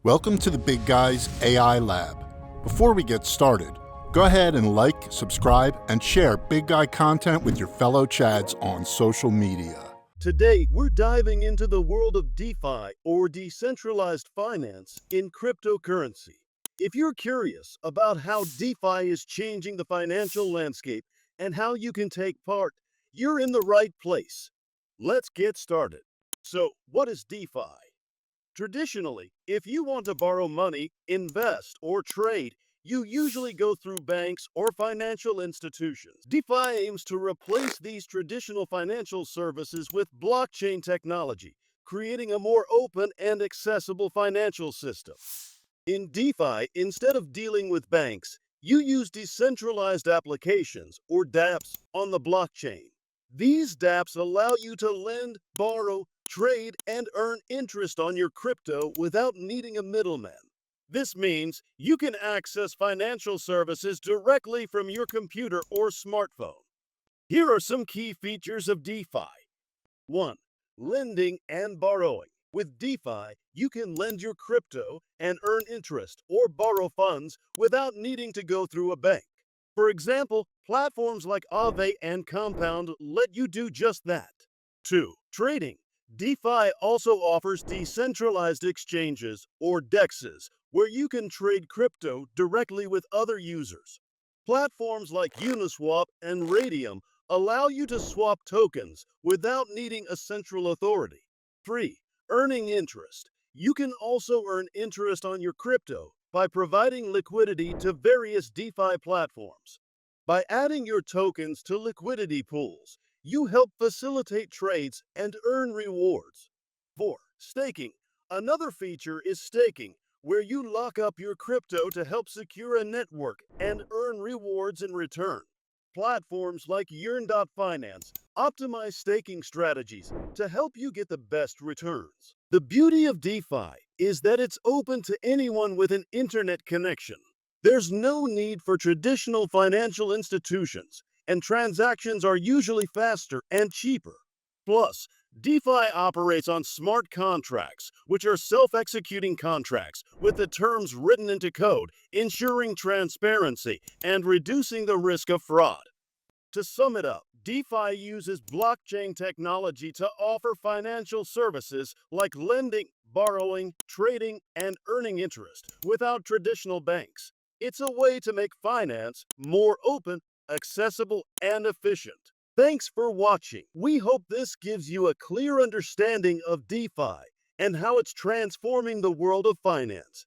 Welcome to the Big Guys AI Lab. Before we get started, go ahead and like, subscribe, and share Big Guy content with your fellow Chads on social media. Today, we're diving into the world of DeFi, or decentralized finance, in cryptocurrency. If you're curious about how DeFi is changing the financial landscape and how you can take part, you're in the right place. Let's get started. So, what is DeFi? Traditionally, if you want to borrow money, invest, or trade, you usually go through banks or financial institutions. DeFi aims to replace these traditional financial services with blockchain technology, creating a more open and accessible financial system. In DeFi, instead of dealing with banks, you use decentralized applications, or dApps, on the blockchain. These dApps allow you to lend, borrow, trade, and earn interest on your crypto without needing a middleman. This means you can access financial services directly from your computer or smartphone. Here are some key features of DeFi. 1. Lending and borrowing. With DeFi, you can lend your crypto and earn interest or borrow funds without needing to go through a bank. For example, platforms like Aave and Compound let you do just that. 2. Trading. DeFi also offers decentralized exchanges, or DEXs, where you can trade crypto directly with other users. Platforms like Uniswap and Raydium allow you to swap tokens without needing a central authority. 3. Earning interest. You can also earn interest on your crypto by providing liquidity to various DeFi platforms. By adding your tokens to liquidity pools, you help facilitate trades and earn rewards. 4. Staking. Another feature is staking, where you lock up your crypto to help secure a network and earn rewards in return. Platforms like Yearn.finance optimize staking strategies to help you get the best returns. The beauty of DeFi is that it's open to anyone with an internet connection. There's no need for traditional financial institutions, and transactions are usually faster and cheaper. Plus, DeFi operates on smart contracts, which are self-executing contracts with the terms written into code, ensuring transparency and reducing the risk of fraud. To sum it up, DeFi uses blockchain technology to offer financial services like lending, borrowing, trading, and earning interest without traditional banks. It's a way to make finance more open, accessible, and efficient. Thanks for watching. We hope this gives you a clear understanding of DeFi and how it's transforming the world of finance.